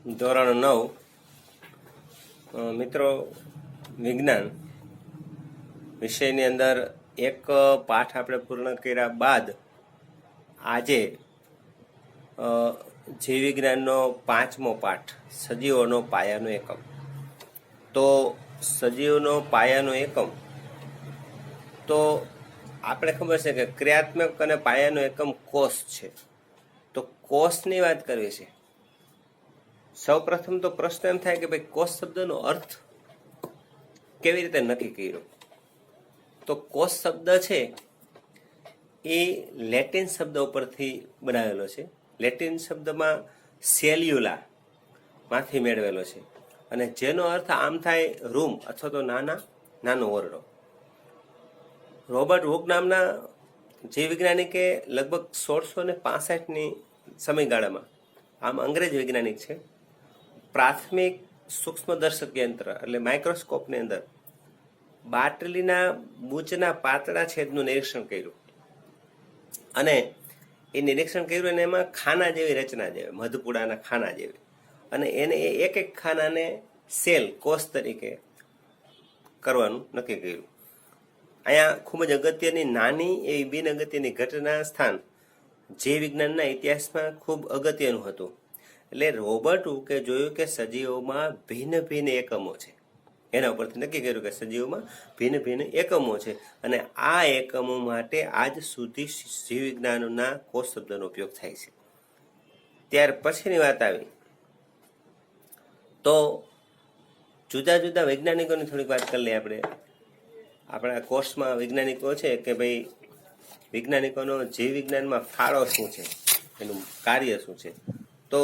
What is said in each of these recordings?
ધોરણ 9 મિત્રો વિજ્ઞાન વિષયની અંદર એક પાઠ આપણે પૂર્ણ કર્યા બાદ આજે જીવ વિજ્ઞાનનો 5મો પાઠ સજીવોનો પાયાનો એકમ. તો સજીવનો પાયાનો એકમ તો આપણે ખબર છે કે ક્રિયાત્મક અને પાયાનો એકમ કોષ છે. તો કોષની વાત કરવી છે. સૌ પ્રથમ તો પ્રશ્ન એમ થાય કે ભાઈ કોષ શબ્દનો અર્થ કેવી રીતે નક્કી કર્યો? તો કોષ શબ્દ છે એ લેટિન શબ્દ ઉપરથી બનાવેલો છે. લેટિન શબ્દમાં સેલ્યુલા માંથી મેળવેલો છે અને જેનો અર્થ આમ થાય રૂમ અથવા તો નાનો ઓરડો. રોબર્ટ હુક નામના જીવ વૈજ્ઞાનિકે લગભગ 1665ની સમયગાળામાં, આમ અંગ્રેજ વૈજ્ઞાનિક છે, પ્રાથમિક સૂક્ષ્મદર્શક યંત્ર એટલે માઇક્રોસ્કોપની અંદર બાટલીના બૂચના પાતળા છેદનું નિરીક્ષણ કર્યું અને એ નિરીક્ષણ કર્યું અને એમાં ખાના જેવી રચના જેવી, મધપુડાના ખાના જેવી, અને એને એક એક ખાનાને સેલ કોષ તરીકે કરવાનું નક્કી કર્યું. અહીંયા ખૂબ જ અગત્યની નાની એવી બિન અગત્યની ઘટના સ્થાન જીવ વિજ્ઞાનના ઇતિહાસમાં ખૂબ અગત્યનું હતું. એટલે રોબર્ટ હુકે જોયું કે સજીવોમાં ભિન્ન ભિન્ન એકમો છે. એના ઉપરથી નક્કી કર્યું કે સજીવોમાં ભિન્ન ભિન્ન એકમો છે અને આ એકમો માટે આજ સુધી જીવ વિજ્ઞાનના કોષ શબ્દનો ઉપયોગ થાય છે. ત્યાર પછીની વાત આવી તો જુદા જુદા વૈજ્ઞાનિકોની થોડીક વાત કરી લઈએ આપણે. આપણા કોર્સમાં વૈજ્ઞાનિકો છે કે ભાઈ વૈજ્ઞાનિકોનો જીવ વિજ્ઞાનમાં ફાળો શું છે, એનું કાર્ય શું છે. તો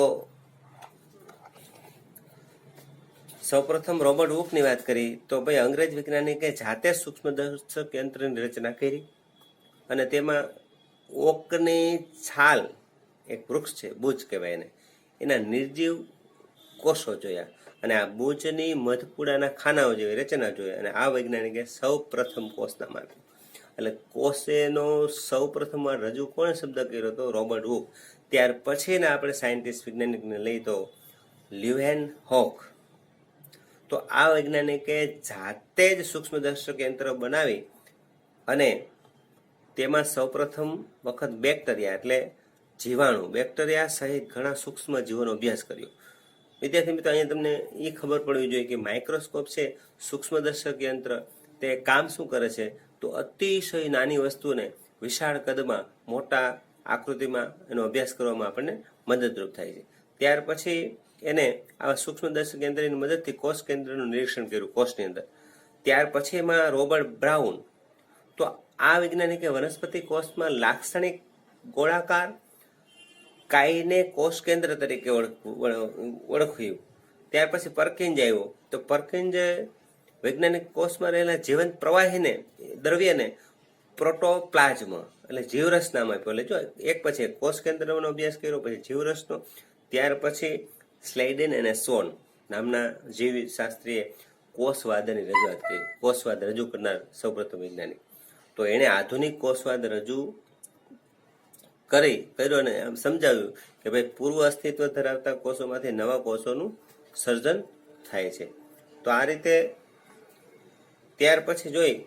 સૌપ્રથમ રોબર્ટ હુકની વાત કરી તો ભાઈ અંગ્રેજ વૈજ્ઞાનિકે જાતે સૂક્ષ્મદર્શક યંત્રની રચના કરી અને તેમાં ઓકની છાલ, એક વૃક્ષ છે બૂચ કહેવાય એને, એના નિર્જીવ કોષો જોયા અને આ બૂચની મધપુડાના ખાનાઓ જેવી રચના જોઈ અને આ વૈજ્ઞાનિકે સૌ પ્રથમ કોષ નામ આપ્યું. એટલે કોષેનો સૌ પ્રથમ રજૂ કોણે શબ્દ કર્યો હતો? Robert Hooke. ત્યાર પછીના આપણે સાયન્ટિસ્ટ વૈજ્ઞાનિકને લઈ તો લ્યુહેન હોક. તો આ વૈજ્ઞાનિકે જાતે જ સૂક્ષ્મદર્શક યંત્ર બનાવી અને તેમાં સૌપ્રથમ વખત બેક્ટેરિયા એટલે જીવાણુ, બેક્ટેરિયા સહિત ઘણા સૂક્ષ્મ જીવોનો અભ્યાસ કર્યો. વિદ્યાર્થી મિત્રો, અહીંયા તમને એ ખબર પડવી જોઈએ કે માઇક્રોસ્કોપ છે, સૂક્ષ્મદર્શક યંત્ર, તે કામ શું કરે છે? તો અતિશય નાની વસ્તુને વિશાળ કદમાં, મોટા આકૃતિમાં એનો અભ્યાસ કરવામાં આપણને મદદરૂપ થાય છે. ત્યાર પછી એને આવા સૂક્ષ્મદર્શક યંત્રની મદદથી કોષ કેન્દ્રનું નિરીક્ષણ કર્યું કોષની અંદર. ત્યાર પછી એમાં રોબર્ટ બ્રાઉન. તો આ વૈજ્ઞાનિકે વનસ્પતિ કોષમાં લાક્ષણિક ગોળાકાર કાયને કોષ કેન્દ્ર તરીકે ઓળખ્યું. ત્યાર પછી પરકિંજ આવ્યો. તો પરકિંજ વૈજ્ઞાનિક કોષમાં રહેલા જીવંત પ્રવાહીને, દ્રવ્યને પ્રોટોપ્લાઝમ એટલે જીવરસ નામ આપ્યું. એટલે જો એક પછી એક કોષ કેન્દ્રનો અભ્યાસ કર્યો, પછી જીવરસનો. ત્યાર પછી સ્લાઇડેન અને સોન નામના જીવશાસ્ત્રીએ કોષવાદની રજૂઆત કરી. કોષવાદ રજૂ કરનાર સૌપ્રથમ વૈજ્ઞાનિક. તો એણે આધુનિક કોષવાદ રજૂ કર્યો અને આમ સમજાવ્યું કે ભાઈ પૂર્વ અસ્તિત્વ ધરાવતા કોષોમાંથી નવા કોષોનું સર્જન થાય છે. તો આ રીતે ત્યાર પછી જોઈ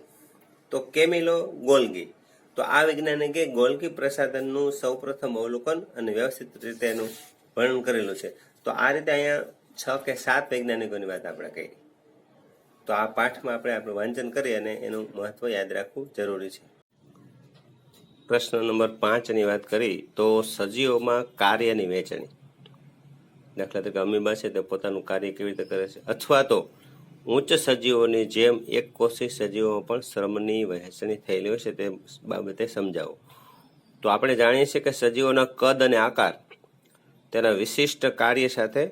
તો કેમિલો ગોલ્ગી. તો આ વૈજ્ઞાનિકે ગોલ્ગી પ્રસાધનનું સૌપ્રથમ અવલોકન અને વ્યવસ્થિત રીતે એનું વર્ણન કરેલું છે. તો આ રીતે અહીંયા 6 કે 7 વૈજ્ઞાનિકોની વાત આપણે કરી. તો આ પાઠમાં આપણે વાંચન કરી અને એનું મહત્વ યાદ રાખવું જરૂરી છે. પ્રશ્ન નંબર 5ની વાત કરી તો સજીવોમાં કાર્યની વહેંચણી. દાખલા તરીકે અમીબા છે તે પોતાનું કાર્ય કેવી રીતે કરે છે, અથવા તો ઉચ્ચ સજીવોની જેમ એક કોષી સજીવોમાં પણ શ્રમની વહેંચણી થયેલી હોય છે તે બાબતે સમજાવો. તો આપણે જાણીએ છીએ કે સજીવોના કદ અને આકાર તેના વિશિષ્ટ કાર્ય સાથે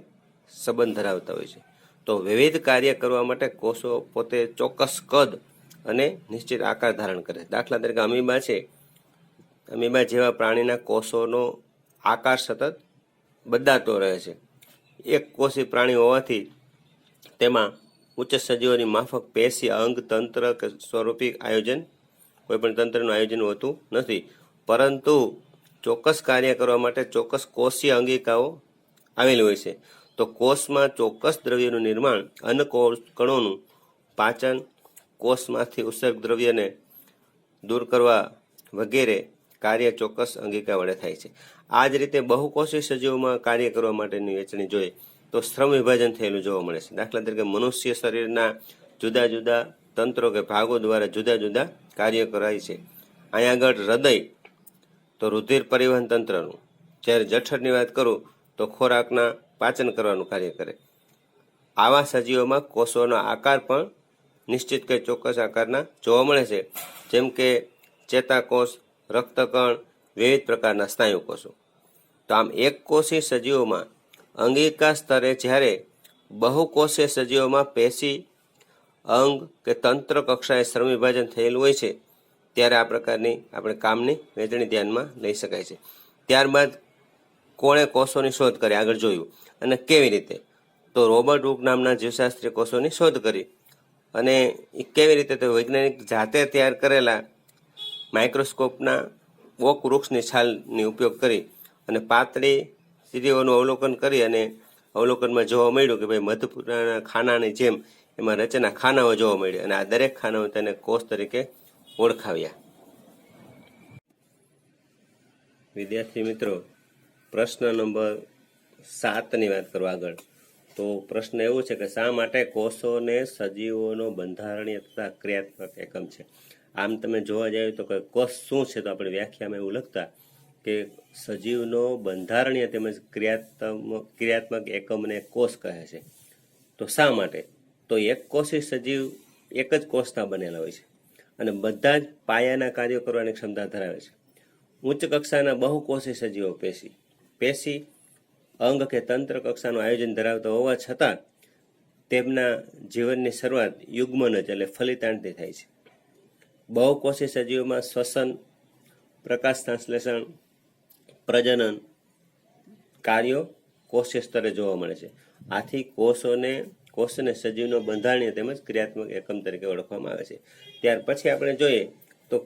સંબંધ ધરાવતા હોય છે. તો વિવિધ કાર્ય કરવા માટે કોષો પોતે ચોક્કસ કદ અને નિશ્ચિત આકાર ધારણ કરે. દાખલા તરીકે અમીબા છે, અમીબા જેવા પ્રાણીના કોષોનો આકાર સતત બદલાતો રહે છે. એક કોષી પ્રાણી હોવાથી તેમાં ઉચ્ચ સજીવોની માફક પેશી, અંગ, તંત્ર કે સ્વરૂપી આયોજન, કોઈ પણ તંત્રનું આયોજન હોતું નથી, પરંતુ ચોક્કસ કાર્ય કરવા માટે ચોક્કસ કોષીય અંગિકાઓ આવેલી હોય છે. તો તો કોષમાં ચોક્કસ દ્રવ્યનું નિર્માણ કણોનું પાચન, કોષમાંથી ઉત્સર્ગ દ્રવ્યને દૂર કરવા વગેરે કાર્ય ચોક્કસ અંગિકા વડે થાય છે. આ જ રીતે બહુકોષી સજીવોમાં કાર્ય કરવા માટેની વહેંચણી જોઈએ તો શ્રમ વિભાજન થયેલું જોવા મળે છે. દાખલા તરીકે મનુષ્ય શરીરના જુદા જુદા તંત્રો કે ભાગો દ્વારા જુદા જુદા કાર્ય કરાય છે. અહીંયા આગળ હૃદય તો રુધિર પરિવહન તંત્રનું, જ્યારે જઠરની વાત કરું તો ખોરાકના પાચન કરવાનું કાર્ય કરે. આવા સજીવોમાં કોષોનો આકાર પણ નિશ્ચિત કે ચોક્કસ આકારના જોવા મળે છે, જેમ કે ચેતાકોષ, રક્તકણ, વિવિધ પ્રકારના સ્નાયુ કોષો. તો આમ એક કોષી સજીવોમાં અંગિકા સ્તરે, જ્યારે બહુકોષીય સજીવોમાં પેશી, અંગ કે તંત્ર કક્ષાએ શ્રમ વિભાજન થયેલું હોય છે, ત્યારે આ પ્રકારની આપણે કામની વહેંચણી ધ્યાનમાં લઈ શકાય છે. ત્યારબાદ કોણે કોષોની શોધ કરી આગળ જોયું, અને કેવી રીતે? તો રોબર્ટ હુક નામના જીવશાસ્ત્રી કોષોની શોધ કરી. અને એ કેવી રીતે? તો વૈજ્ઞાનિક જાતે તૈયાર કરેલા માઇક્રોસ્કોપના ઓક વૃક્ષની છાલની ઉપયોગ કરી અને પાતળી સીડીઓનું અવલોકન કરી, અને અવલોકનમાં જોવા મળ્યું કે ભાઈ મધપુરાના ખાનાની જેમ એમાં રચના ખાનાઓ જોવા મળી, અને આ દરેક ખાનાઓ તેને કોષ તરીકે ઓળખાવ્યા. વિદ્યાર્થી મિત્રો, પ્રશ્ન નંબર 7ની વાત કરવા આગળ. તો પ્રશ્ન એવો છે કે શા માટે કોષોને સજીવોનો બંધારણીય તથા ક્રિયાત્મક એકમ છે? આમ તમે જોવા જાય તો કે કોષ શું છે, તો આપણે વ્યાખ્યામાં એવું લખતા કે સજીવનો બંધારણીય તેમજ ક્રિયાત્મક એકમને કોષ કહે છે. તો શા માટે? તો એક કોષી સજીવ એક જ કોષના બનેલા હોય છે અને બધા જ પાયાના કાર્યો કરવાની ક્ષમતા ધરાવે છે. ઉચ્ચ કક્ષાના બહુકોષી સજીવો પેશી, અંગ કે તંત્ર કક્ષાનું આયોજન ધરાવતા હોવા છતાં તેમના જીવનની શરૂઆત યુગ્મનજ એટલે ફલિતાંડથી થાય છે. બહુકોષી સજીવોમાં શ્વસન, પ્રકાશ સંશ્લેષણ, પ્રજનન કાર્યો કોષીય સ્તરે જોવા મળે છે. આથી કોષને સજીવનો બંધારણીય તેમજ ક્રિયાત્મક એકમ તરીકે ઓળખવામાં આવે છે. ત્યાર પછી આપણે જોઈએ તો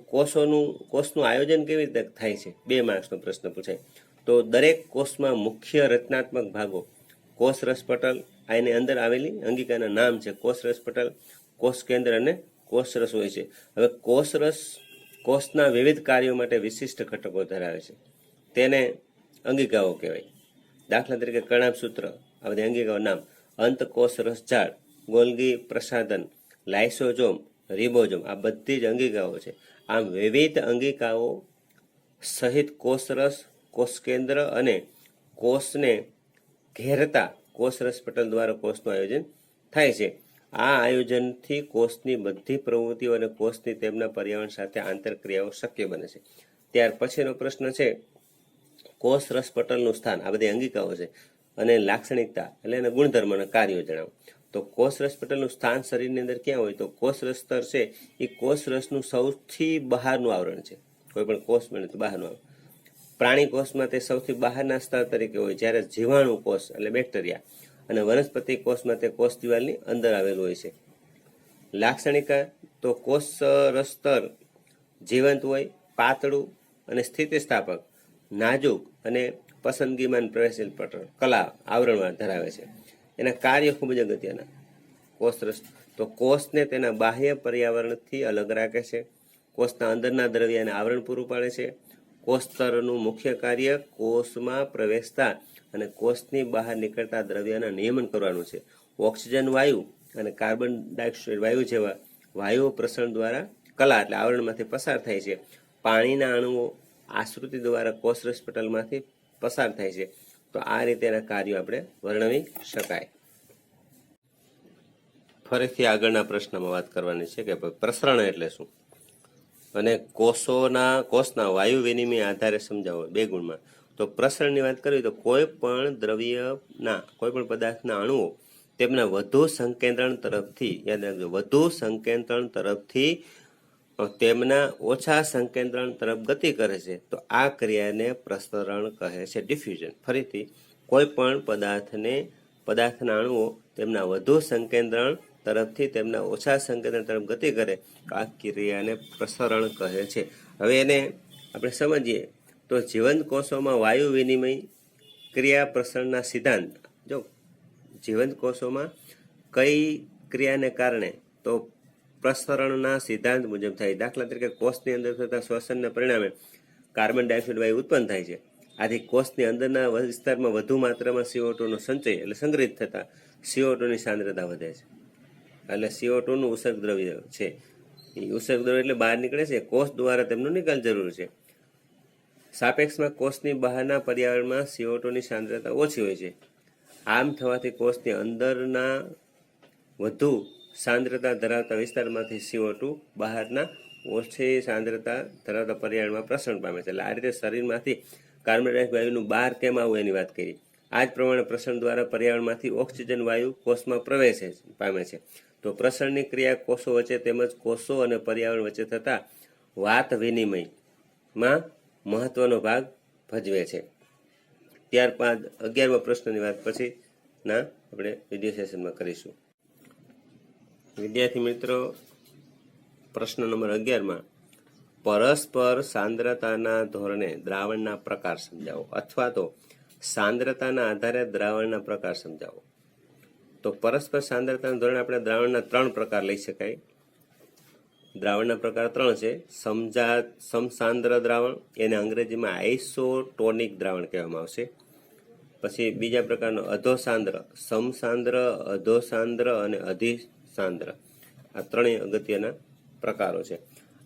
કોષનું આયોજન કેવી રીતે થાય છે? 2 માર્ક્સનો પ્રશ્ન પૂછાય. તો દરેક કોષમાં મુખ્ય રચનાત્મક ભાગો કોષ રસપટલ, આ એની અંદર આવેલી અંગિકાના નામ છે, કોષ રસપટલ, કોષ કેન્દ્ર અને કોષરસ હોય છે. હવે કોષરસ કોષના વિવિધ કાર્યો માટે વિશિષ્ટ ઘટકો ધરાવે છે, તેને અંગિકાઓ કહેવાય. દાખલા તરીકે કણાભસૂત્ર, આ બધી અંગિકાઓ નામ: અંતકોષ રસજાળ, ગોલ્ગી પ્રસાધન, લાઇસોઝોમ, રિબોઝોમ, આ બધી જ અંગિકાઓ છે. આમ વિવિધ અંગિકાઓ સહિત કોષરસ, કોષ કેન્દ્ર અને કોષને ઘેરતા કોષરસ પટલ દ્વારા કોષનું આયોજન થાય છે. આ આયોજનથી કોષની બધી પ્રવૃત્તિઓ અને કોષની તેમના પર્યાવરણ સાથે આંતરક્રિયાઓ શક્ય બને છે. ત્યાર પછીનો પ્રશ્ન છે કોષ રસ પટલનું સ્થાન. આ બધી અંગિકાઓ છે અને લાક્ષણિકતા એટલે એના ગુણધર્મના કાર્યો જણાવો. તો કોષ રસ પટલનું સ્થાન શરીરની અંદર ક્યાં હોય? તો કોષ રસ સ્તર છે એ કોષ રસનું સૌથી બહારનું આવરણ છે. કોઈ પણ કોષ બને તો બહારનું આવરણ. પ્રાણી કોષમાં તે સૌથી બહારના સ્તર તરીકે હોય, જ્યારે જીવાણુ કોષ એટલે બેક્ટેરિયા અને વનસ્પતિ કોષમાં તે કોષ દિવાલની અંદર આવેલું હોય છે. લાક્ષણિકા તો કોષ રસ સ્તર જીવંત હોય, પાતળું અને સ્થિતિસ્થાપક, નાજુક અને પસંદગીમાન પ્રવેશશીલ પટલ કલા આવરણમાં ધરાવે છે. એના કાર્ય ખૂબ જ અગત્યના. કોષરસ તો કોષને તેના બાહ્ય પર્યાવરણથી અલગ રાખે છે, કોષના અંદરના દ્રવ્યને આવરણ પૂરું પાડે છે. કોષ સ્તરનું મુખ્ય કાર્ય કોષમાં પ્રવેશતા અને કોષની બહાર નીકળતા દ્રવ્યના નિયમન કરવાનું છે. ઓક્સિજન વાયુ અને કાર્બન ડાયોક્સાઇડ વાયુ જેવા વાયુઓ પ્રસરણ દ્વારા કલા એટલે આવરણમાંથી પસાર થાય છે. પાણીના અણુઓ આશ્રુતિ દ્વારા કોષરસ પટલમાંથી પસાર થાય છે. તો આ રીતે એના કાર્યો આપણે વર્ણવી શકાય. ફરીથી આગળના પ્રશ્નમાં વાત કરવાની છે કે પ્રસરણ એટલે શું, અને કોષના વાયુ વિનિમય આધારે સમજાવો 2 ગુણમાં. તો પ્રસરણની વાત કરવી તો કોઈ પણ દ્રવ્યના કોઈ પણ પદાર્થના અણુઓ તેમના વધુ સંકેન્દ્રણ તરફથી, યાદ રાખજો, વધુ સંકેન્દ્રણ તરફથી તેમના ઓછા સંકેન્દ્રણ તરફ ગતિ કરે છે. તો આ ક્રિયાને પ્રસરણ કહે છે, ડિફ્યુઝન. ફરીથી કોઈ પણ પદાર્થના અણુઓ તેમના વધુ સંકેન્દ્રણ તરફથી તેમના ઓછા સંકેન્દ્રણ તરફ ગતિ કરે તો આ ક્રિયાને પ્રસરણ કહે છે. હવે એને આપણે સમજીએ તો જીવંત કોષોમાં વાયુ વિનિમય ક્રિયા પ્રસરણના સિદ્ધાંત જો જીવંત કોષોમાં કઈ ક્રિયાને કારણે? તો પ્રસરણના સિદ્ધાંત મુજબ થાય. દાખલા તરીકે કોષની અંદર થતા શ્વસનને પરિણામે કાર્બન ડાયોક્સાઇડ વાયુ ઉત્પન્ન થાય છે. આથી કોષની અંદરના વિસ્તારમાં વધુ માત્રામાં CO2 નો સંચય એટલે સંગ્રહિત થતા CO2 ની સાંદ્રતા વધે છે. એટલે CO2 નું ઉત્સર્ગ દ્રવ્ય છે, એ ઉત્સર્ગ દ્રવ્ય એટલે બહાર નીકળે છે, કોષ દ્વારા તેમનો નિકાલ જરૂર છે. સાપેક્ષમાં કોષની બહારના પર્યાવરણમાં CO2 ની સાંદ્રતા ઓછી હોય છે. આમ થવાથી કોષની અંદરના વધુ સાંદ્રતા ધરાવતા વિસ્તારમાંથી CO2 બહારના ઓછી સાંદ્રતા ધરાવતા પર્યાવરણમાં પ્રસરણ પામે છે. એટલે આ રીતે શરીરમાંથી કાર્બન ડાયોક્સાઇડ વાયુનું બહાર કેમ આવવું એની વાત કરી. આ જ પ્રમાણે પ્રસરણ દ્વારા પર્યાવરણમાંથી ઓક્સિજન વાયુ કોષમાં પ્રવેશે પામે છે. તો પ્રસરણની ક્રિયા કોષો વચ્ચે તેમજ કોષો અને પર્યાવરણ વચ્ચે થતા વાત વિનિમયમાં મહત્વનો ભાગ ભજવે છે. ત્યારબાદ 11મા પ્રશ્નની વાત પછીના આપણે વિડીયો સેશનમાં કરીશું. વિદ્યાર્થી મિત્રો, પ્રશ્ન નંબર 11માં પરસ્પર સાંદ્રતાના ધોરણે દ્રાવણના પ્રકાર સમજાવો, અથવા તો સાંદ્રતાના આધારે દ્રાવણના પ્રકાર સમજાવો. તો પરસ્પર સાંદ્રતાના ધોરણે આપણે દ્રાવણના 3 પ્રકાર લઈ શકાય. દ્રાવણના પ્રકાર 3 છે. સમસાંદ્ર દ્રાવણ, એને અંગ્રેજીમાં આઇસોટોનિક દ્રાવણ કહેવામાં આવશે. પછી બીજા પ્રકારનો અધોસાંદ્ર, સમસાંદ્ર, અધોસાંદ્ર અને અધિસાંદ્ર. આ ત્રણેય અગત્યના પ્રકારો છે.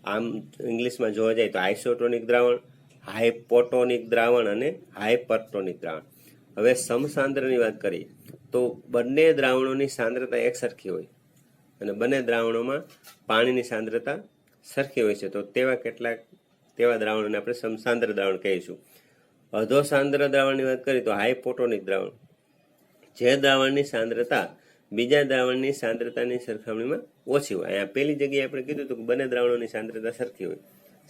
આમ ઇંગ્લિશમાં જોવા જાય તો આઇસોટોનિક દ્રાવણ, હાઇપોટોનિક દ્રાવણ અને હાઇપરટોનિક દ્રાવણ. હવે સમસાંદ્રની વાત કરીએ તો બંને દ્રાવણોની સાંદ્રતા એકસરખી હોય અને બંને દ્રાવણોમાં પાણીની સાંદ્રતા સરખી હોય છે. તો તેવા દ્રાવણોને આપણે સમસાંદ્ર દ્રાવણ કહીશું. અધોસાંદ્ર દ્રાવણની વાત કરીએ તો હાઇપોટોનિક દ્રાવણ, જે દ્રાવણની સાંદ્રતા બીજા દ્રાવણની સાંદ્રતાની સરખામણીમાં ઓછી હોય. અહીંયા પહેલી જગ્યાએ આપણે કીધું હતું કે બંને દ્રાવણોની સાંદ્રતા સરખી હોય.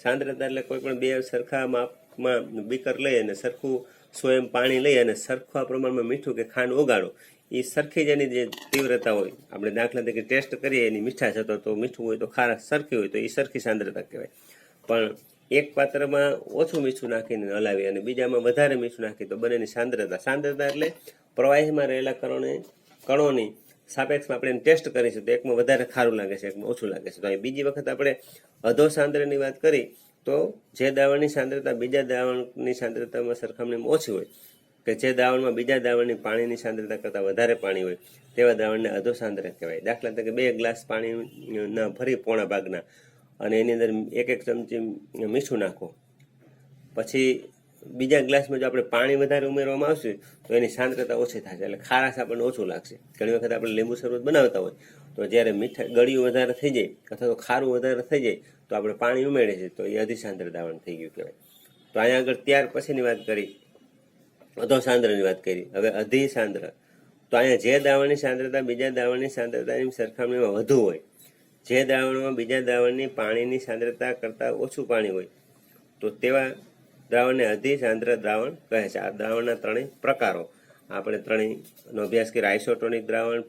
સાંદ્રતા એટલે કોઈ પણ બે સરખા માપમાં બીકર લઈ અને સરખું સ્વયં પાણી લઈ અને સરખા પ્રમાણમાં મીઠું કે ખાંડ ઓગાળો, એ સરખી જ એની જે તીવ્રતા હોય, આપણે દાખલા તરીકે ટેસ્ટ કરીએ એની મીઠાશ હતો તો મીઠું હોય તો ખારા સરખી હોય તો એ સરખી સાંદ્રતા કહેવાય. પણ એક પાત્રમાં ઓછું મીઠું નાખીને હલાવી અને બીજામાં વધારે મીઠું નાખી તો બંનેની સાંદ્રતા એટલે પ્રવાહીમાં રહેલા કણોની સાપેક્ષમાં આપણે ટેસ્ટ કરીશું તો એકમાં વધારે ખારું લાગે છે, એકમાં ઓછું લાગે છે. તો અહીં બીજી વખત આપણે અધોસાંદ્રની વાત કરી તો જે દ્રાવણની સાંદ્રતા બીજા દ્રાવણની સાંદ્રતામાં સરખામણીમાં ઓછી હોય, કે જે દ્રાવણમાં બીજા દ્રાવણની પાણીની સાંદ્રતા કરતાં વધારે પાણી હોય તેવા દ્રાવણને અધોસાંદ્ર કહેવાય. દાખલા તરીકે 2 ગ્લાસ પાણીના ભરી પોણા ભાગના અને એની અંદર 1 ચમચી મીઠું નાખો, પછી બીજા ગ્લાસમાં જો આપણે પાણી વધારે ઉમેરવામાં આવશે તો એની સાંદ્રતા ઓછી થશે, એટલે ખારાશ આપણને ઓછું લાગશે. ઘણી વખત આપણે લીંબુ શરબત બનાવતા હોય તો જ્યારે ગળ્યું વધારે થઈ જાય અથવા તો ખારું વધારે થઈ જાય તો આપણે પાણી ઉમેરીએ છીએ તો એ અધિસાંદ્ર દ્રાવણ થઈ ગયું કહેવાય. તો અહીંયા આગળ ત્યાર પછીની વાત કરી, અધોસાંદ્રની વાત કરી. હવે અધિસાંદ્ર, તો અહીંયા જે દ્રાવણની સાંદ્રતા બીજા દ્રાવણની સાંદ્રતાની સરખામણીમાં વધુ હોય, જે દ્રાવણમાં બીજા દ્રાવણની પાણીની સાંદ્રતા કરતાં ઓછું પાણી હોય તો તેવા દ્રાવણને અધિસાંદ્ર દ્રાવણ કહે છે. આ દ્રાવણના 3 પ્રકારો આપણે 3નો અભ્યાસ કરીએ: આઇસોટોનિક દ્રાવણ,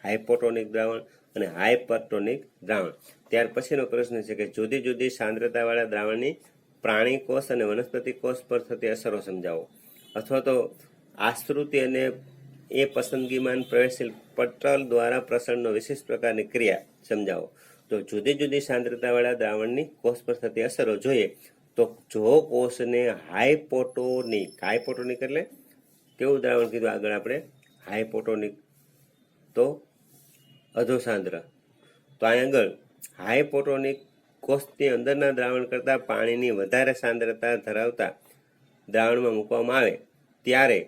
હાઇપોટોનિક દ્રાવણ અને હાઇપરટોનિક દ્રાવણ. ત્યાર પછીનો પ્રશ્ન છે કે જુદી જુદી સાંદ્રતાવાળા દ્રાવણની પ્રાણી કોષ અને વનસ્પતિ કોષ પર થતી અસરો સમજાવો, અથવા તો આશ્રુતિ અને એ પસંદગીમાન પ્રવેશશીલ પટલ દ્વારા પ્રસરણનો વિશિષ્ટ પ્રકારની ક્રિયા સમજાવો. તો જુદી જુદી સાંદ્રતાવાળા દ્રાવણની કોષ પર થતી અસરો જોઈએ તો જો કોષને હાઇપોટોનિક એટલે કેવું દ્રાવણ કીધું આગળ આપણે? હાઇપોટોનિક, તો અધોસાંદ્ર. તો અહીં આગળ હાઇપોટોનિક કોષની અંદરના દ્રાવણ કરતાં પાણીની વધારે સાંદ્રતા ધરાવતા દ્રાવણમાં મૂકવામાં આવે ત્યારે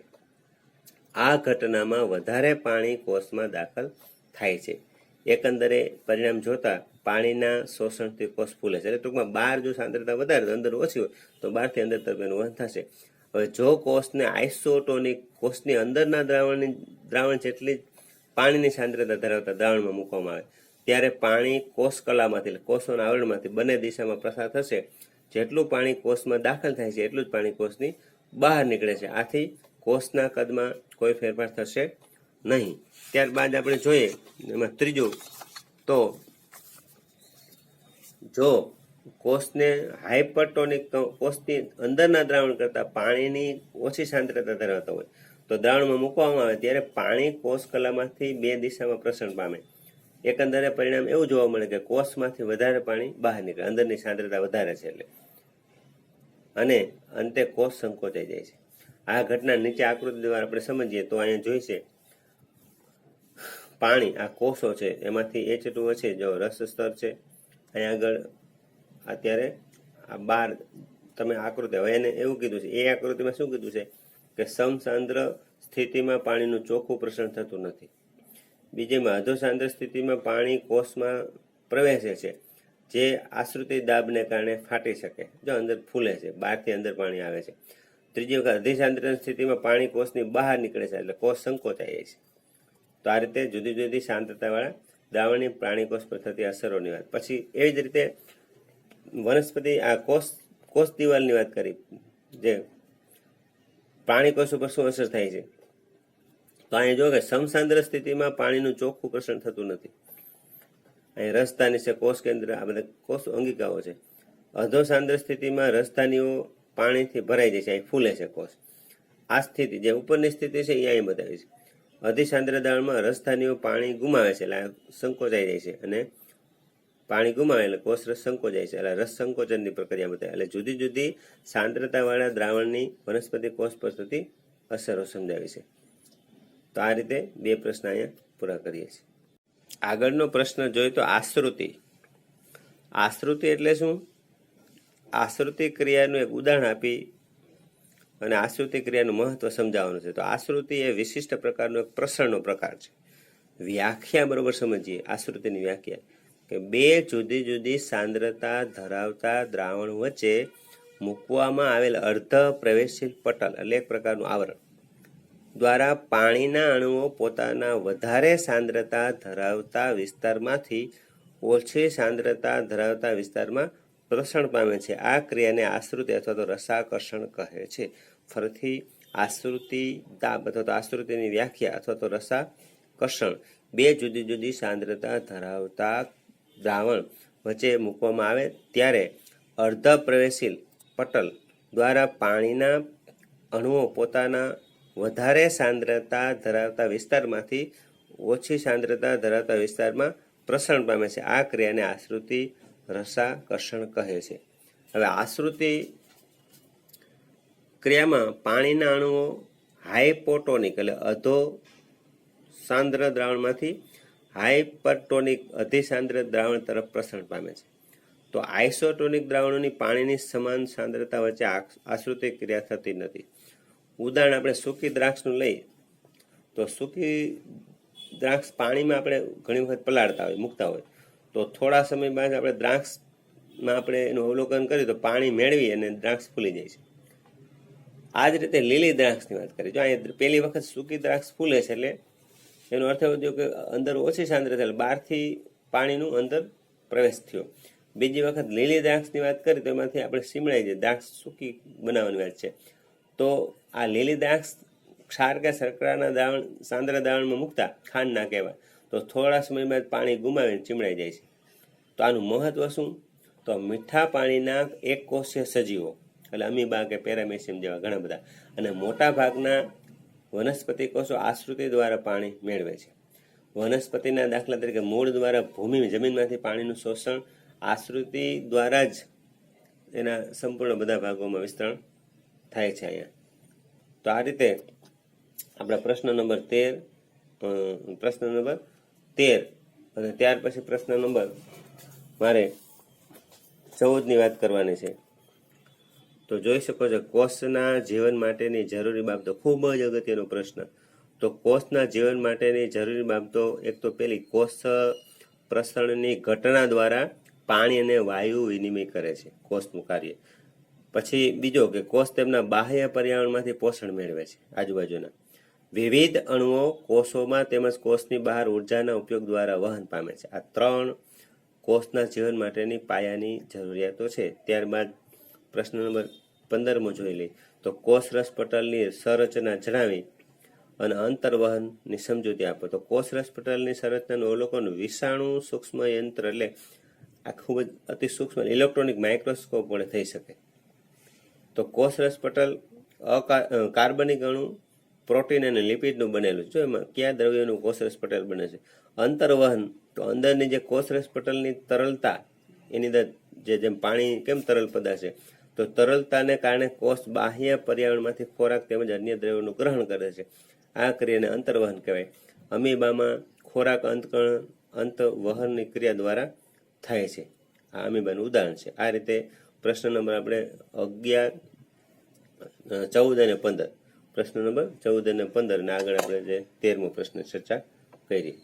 આ ઘટનામાં વધારે પાણી કોષમાં દાખલ થાય છે. એકંદરે પરિણામ જોતા પાણીના શોષણથી કોષ ફૂલે છે. એટલે ટૂંકમાં બહાર જો સાંદ્રતા વધારે તો અંદર ઓછી હોય તો બહારથી અંદર તરફ એનું વહન થશે. હવે જો કોષને આઇસોટોનિક, કોષની અંદરના દ્રાવણ જેટલી પાણીની સાંદ્રતા ધરાવતા દ્રાવણમાં મૂકવામાં આવે ત્યારે પાણી કોષ કલામાંથી એટલે કોષોના આવરણમાંથી બંને દિશામાં પ્રસાર થશે. જેટલું પાણી કોષમાં દાખલ થાય છે એટલું જ પાણી કોષની બહાર નીકળે છે. આથી કોષના કદમાં કોઈ ફેરફાર થશે નહીં. ત્યારબાદ આપણે જોઈએ એમાં ત્રીજું, તો જો કોષને હાઇપરટોનિક, તો કોષની અંદરના દ્રાવણ કરતાં પાણીની ઓછી સાંદ્રતા ધરાવતા હોય તો દ્રાવણમાં મૂકવામાં આવે ત્યારે પાણી કોષ કલામાંથી બે દિશામાં પ્રસરણ પામે. એકંદરે પરિણામ એવું જોવા મળે કે કોષમાંથી વધારે પાણી બહાર નીકળે, અંદરની સાંદ્રતા વધારે છે એટલે, અને અંતે કોષ સંકોચાઈ જાય છે. આ ઘટના નીચે આકૃતિ દ્વારા આપણે સમજીએ તો અહીંયા જોઈ છે પાણી, આ કોષો છે એમાંથી H2O છે, જો રસ સ્તર છે અહીંયા આગળ. અત્યારે આ 12 તમે આકૃતિ, હવે એને એવું કીધું છે, એ આકૃતિમાં શું કીધું છે કે સમસાંદ્ર સ્થિતિમાં પાણીનું ચોખ્ખું પ્રસરણ થતું નથી. બીજીમાં અધોસાંદ્ર સ્થિતિમાં પાણી કોષમાં પ્રવેશે છે, જે આશ્રિત દાબને કારણે ફાટી શકે, જો અંદર ફૂલે છે, બહારથી અંદર પાણી આવે છે. ત્રીજી વખત અધિસાંદ્ર સ્થિતિમાં પાણી કોષની બહાર નીકળે છે, એટલે કોષ સંકોચાઈ જાય છે. તો આ રીતે જુદી જુદી સાંદ્રતાવાળા દ્રાવણની પ્રાણી કોષ પર થતી અસરોની વાત. પછી એવી જ રીતે વનસ્પતિ, આ કોષ દિવાલની વાત કરી, જે પ્રાણી કોષ ઉપર શું અસર થાય છે. તો અહીંયા જો કે સમસાંદ્ર સ્થિતિમાં પાણીનું ચોખ્ખું પ્રસરણ થતું નથી. અહીં રસધાની છે, કોષ કેન્દ્ર, આ બધા કોષ અંગિકાઓ છે. અધોસાંદ્ર સ્થિતિમાં રસધાનીઓ પાણીથી ભરાઈ જાય છે, અહીં ફૂલે છે કોષ. આ સ્થિતિ જે ઉપરની સ્થિતિ છે એ અહીં બતાવી છે. અધિસાંદ્ર દ્રાવણમાં રસધાનીઓ પાણી ગુમાવે છે, એટલે સંકોચાઈ જાય છે, અને પાણી ગુમાવે એટલે કોષ રસ સંકોચાય છે, એટલે રસ સંકોચનની પ્રક્રિયા બતાવે. એટલે જુદી જુદી સાંદ્રતાવાળા દ્રાવણની વનસ્પતિ કોષ પર થતી અસરો સમજાવી છે. તો આ રીતે 2 પ્રશ્ન અહીંયા પૂરા કરીએ છીએ. આગળનો પ્રશ્ન જોઈએ તો આશ્રુતિ. આશ્રુતિ એટલે શું? આશ્રુતિ ક્રિયાનું એક ઉદાહરણ આપી અને આશ્રુતિ ક્રિયાનું મહત્વ સમજાવવાનું છે. તો આશ્રુતિ એ વિશિષ્ટ પ્રકારનો એક પ્રસરણનો પ્રકાર છે. વ્યાખ્યા બરોબર સમજીએ. આશ્રુતિની વ્યાખ્યા કે 2 જુદી જુદી સાંદ્રતા ધરાવતા દ્રાવણ વચ્ચે મૂકવામાં આવેલ અર્ધ પ્રવેશશીલ પટલ, એટલે એક પ્રકારનું આવરણ દ્વારા પાણીના અણુઓ પોતાના વધારે સાંદ્રતા ધરાવતા વિસ્તારમાંથી ઓછી સાંદ્રતા ધરાવતા વિસ્તારમાં પ્રસરણ પામે છે. આ ક્રિયાને આશ્રુતિ અથવા તો રસાકર્ષણ કહે છે. ફરીથી આશ્રુતિ દાબ અથવા તો આશ્રુતિની વ્યાખ્યા અથવા તો રસાકર્ષણ 2 જુદી જુદી સાંદ્રતા ધરાવતા દ્રાવણ વચ્ચે મૂકવામાં આવે ત્યારે અર્ધ પ્રવેશશીલ પટલ દ્વારા પાણીના અણુઓ પોતાના વધારે સાંદ્રતા ધરાવતા વિસ્તારમાંથી ઓછી સાંદ્રતા ધરાવતા વિસ્તારમાં પ્રસરણ પામે છે. આ ક્રિયાને આશ્રુતિ રસાકર્ષણ કહે છે. હવે આશ્રુતિ ક્રિયામાં પાણીના અણુઓ હાઇપોટોનિક એટલે અધો સાંદ્ર દ્રાવણમાંથી હાઇપરટોનિક અધિસાંદ્ર દ્રાવણ તરફ પ્રસરણ પામે છે. તો આઇસોટોનિક દ્રાવણોની પાણીની સમાન સાંદ્રતા વચ્ચે આશ્રુતિ ક્રિયા થતી નથી. ઉદાહરણ આપણે સૂકી દ્રાક્ષનું લઈએ તો સૂકી દ્રાક્ષ પાણીમાં આપણે ઘણી વખત પલાળતા હોય, મૂકતા હોય, તો થોડા સમય બાદ આપણે દ્રાક્ષમાં આપણે એનું અવલોકન કરીએ તો પાણી મેળવી અને દ્રાક્ષ ફૂલી જાય છે. આ જ રીતે લીલી દ્રાક્ષની વાત કરીએ. જો અહીંયા પહેલી વખત સૂકી દ્રાક્ષ ફૂલે છે એટલે એનો અર્થ એવો થયો કે અંદર ઓછી સાંદ્રતા એટલે બહારથી પાણીનું અંદર પ્રવેશ થયો. બીજી વખત લીલી દ્રાક્ષની વાત કરીએ તો એમાંથી આપણે સીમળાઈ જાય, દ્રાક્ષ સૂકી બનાવવાની વાત છે. તો આ લીલી દ્રાક્ષ ક્ષાર કે શર્કરાના દ્રાવણ સાંદ્ર દ્રાવણમાં મૂકતા ખાંડ ના કહેવાય, તો થોડા સમય બાદ પાણી ગુમાવીને ચીમળાઈ જાય છે. તો આનું મહત્વ શું? તો મીઠા પાણીના એક કોષીય સજીવો એટલે અમીબા કે પેરામેસિયમ જેવા ઘણા બધા અને મોટા ભાગના વનસ્પતિ કોષો આશ્રુતિ દ્વારા પાણી મેળવે છે. વનસ્પતિના દાખલા તરીકે મૂળ દ્વારા જમીનમાંથી પાણીનું શોષણ આશ્રુતિ દ્વારા જ એના સંપૂર્ણ બધા ભાગોમાં વિસ્તરણ થાય છે અહીંયા. તો આ રીતે આપણા પ્રશ્ન નંબર 13 અને ત્યાર પછી પ્રશ્ન નંબર મારે 14ની વાત કરવાની છે. તો જોઈ શકો છો કોષના જીવન માટેની જરૂરી બાબતો, ખૂબ જ અગત્યનો પ્રશ્ન. તો કોષના જીવન માટેની જરૂરી બાબતો, એક તો પેલી કોષ પ્રસરણની ઘટના દ્વારા પાણી અને વાયુ વિનિમય કરે છે, કોષનું કાર્ય. પછી બીજો કે કોષ તેમના બાહ્ય પર્યાવરણમાંથી પોષણ મેળવે છે, આજુબાજુના વિવિધ અણુઓ કોષોમાં તેમજ કોષની બહાર ઉર્જાના ઉપયોગ દ્વારા વહન પામે છે. આ 3 કોષના જીવન માટેની પાયાની જરૂરિયાતો છે. ત્યારબાદ પ્રશ્ન નંબર 15મો જોઈ લઈએ. તો કોષ રસ પટલની સંરચના જણાવી અને અંતર્વહનની સમજૂતી આપો. તો કોષ રસ પટલની સંરચનાનું અવલોકન વિષાણુ સૂક્ષ્મ યંત્ર એટલે આ ખૂબ જ અતિ સૂક્ષ્મ ઇલેક્ટ્રોનિક માઇક્રોસ્કોપ વડે થઈ શકે. તો કોષ રસ પટલ કાર્બનિક અણુ પ્રોટીન અને લિપિડનું બનેલું છે. જો એમાં કયા દ્રવ્યનું કોષરસ પટલ બને છે? અંતર્વહન, તો અંદરની જે કોષરસ પટલની તરલતા, એની અંદર જેમ પાણી કેમ તરલ પદાર્થ છે, તો તરલતાને કારણે કોષ બાહ્ય પર્યાવરણમાંથી ખોરાક તેમજ અન્ય દ્રવ્યોનું ગ્રહણ કરે છે. આ ક્રિયાને અંતર્વહન કહેવાય. અમીબામાં ખોરાક અંતવહનની ક્રિયા દ્વારા થાય છે. આ અમીબાનું ઉદાહરણ છે. આ રીતે પ્રશ્ન નંબર આપણે 11, 14 અને 15, પ્રશ્ન નંબર 14 અને 15, અને આગળ આપણે જે 13મો પ્રશ્ન ચર્ચા કરી.